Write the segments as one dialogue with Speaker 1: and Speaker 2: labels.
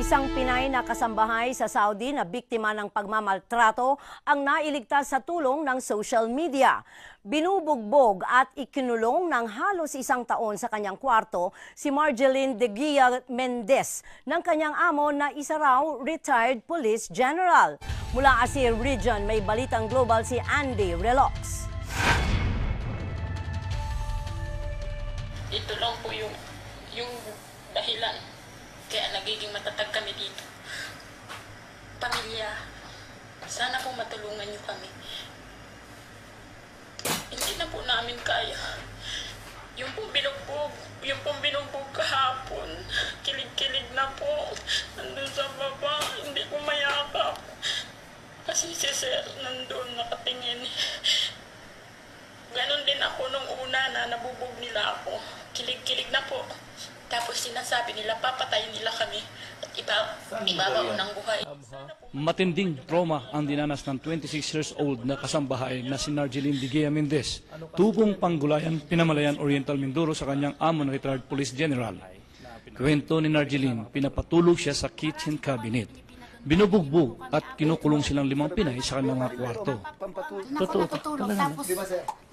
Speaker 1: Isang Pinay na kasambahay sa Saudi na biktima ng pagmamaltrato ang nailigtas sa tulong ng social media. Binubugbog at ikinulong ng halos 1 taon sa kanyang kwarto si Marjeline De Guia Mendez ng kanyang amo na isa raw retired police general. Mula Asir Region, may balitang global si Andy Relox.
Speaker 2: Ito lang po yung dahilan kaya nagiging matatag kami dito. Pamilya, sana po matulungan niyo kami. Hindi na po namin kaya. Yung pong binugbog kahapon, kilig-kilig na po. Nandun sa baba, hindi ko mayakap. Kasi si Sir nandun nakatingin. Ganon din ako nung una na nabubog nila ako. Kilig-kilig na po. Tapos sinasabi nila, papatayin nila kami at ibabaon ng buhay.
Speaker 3: Matinding trauma ang dinanas ng 26 years old na kasambahay na si Marjeline De Guia Mendez. Tubong panggulayan, Pinamalayan Oriental Mindoro sa kanyang amo na retired police general. Kwento ni Marjeline, pinapatulog siya sa kitchen cabinet. Binubugbog at kinukulong silang 5 Pinay sa kanilang mga kwarto.
Speaker 4: Totoo. Tapos,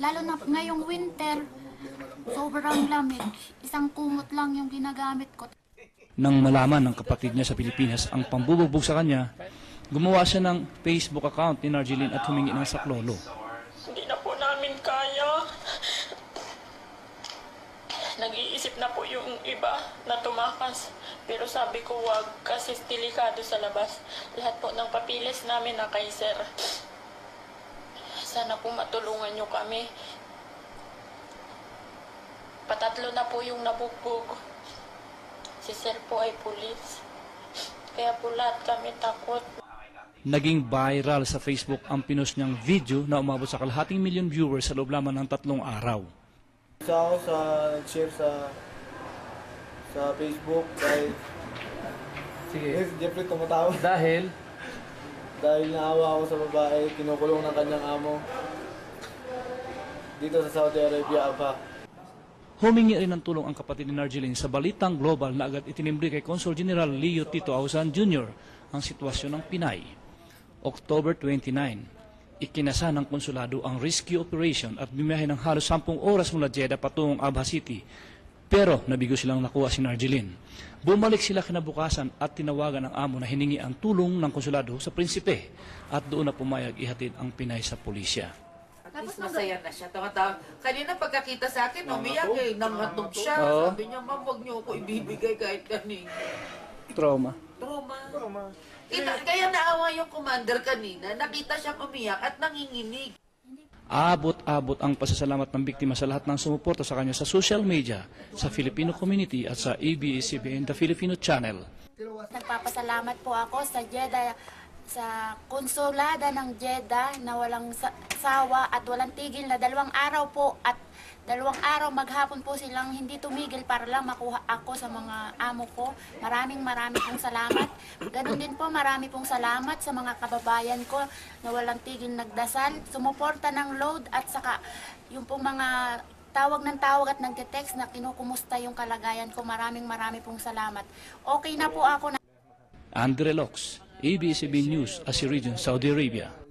Speaker 4: lalo na ngayong winter, sobrang lamig. Isang kumot lang yung ginagamit ko.
Speaker 3: Nang malaman ng kapatid niya sa Pilipinas ang pambubugbog sa kanya, gumawa siya ng Facebook account ni Marjeline at humingi ng saklolo.
Speaker 2: Hindi na po namin kaya. Nag-iisip na po yung iba na tumakas. Pero sabi ko wag kasi delikado sa labas. Lahat po ng papilis namin na kay Sir. Sana po matulungan nyo kami. Patatlo na po yung nabugbog. Si Sir po ay pulis. Kaya po lahat kami takot.
Speaker 3: Naging viral sa Facebook ang pinost niyang video na umabot sa 250,000 viewers sa loob lamang ng 3 araw.
Speaker 5: Isa ako sa nag-share sa Facebook dahil Jeffrey tumatawa.
Speaker 6: Dahil
Speaker 5: Naawa ako sa babae, kinukulong ng kanyang amo dito sa Saudi Arabia, Aba.
Speaker 3: Humingi rin ng tulong ang kapatid ni Marjeline sa balitang global na agad itinimbre kay Consul General Leo Tito Ausan Jr. ang sitwasyon ng Pinay. October 29, ikinasa ng konsulado ang rescue operation at bumiyahe ng halos 10 oras mula Jeddah patungong Abha City. Pero nabigo silang nakuha si Marjeline. Bumalik sila kinabukasan at tinawagan ng amo na hiningi ang tulong ng konsulado sa prinsipe at doon na pumayag ihatid ang Pinay sa pulisya.
Speaker 7: Tapos masaya na siya. Kanina pagkakita sa akin, umiyak eh. Nangatog siya. Sabi niya, ma'am, huwag niyo ako ibibigay kahit kanina.
Speaker 3: Trauma.
Speaker 7: Kaya naawa yung commander kanina. Nakita siya umiyak at nanginginig.
Speaker 3: Abot-abot ang pasasalamat ng biktima sa lahat ng sumuporta sa kanya sa social media, sa Filipino community at sa ABS-CBN The Filipino Channel.
Speaker 4: Nagpapasalamat po ako sa Jeddah, sa konsulada ng Jeddah na walang sawa at walang tigil na 2 araw po at 2 araw maghapon po silang hindi tumigil para lang makuha ako sa mga amo ko. Maraming pong salamat. Ganon din po, marami pong salamat sa mga kababayan ko na walang tigil nagdasal, sumuporta ng load at saka yung pong mga tawag at nagte-text na kinukumusta yung kalagayan ko. Maraming pong salamat. Okay na po ako na.
Speaker 3: Andre Lox, ABS-CBN News, Asir Region, Saudi Arabia.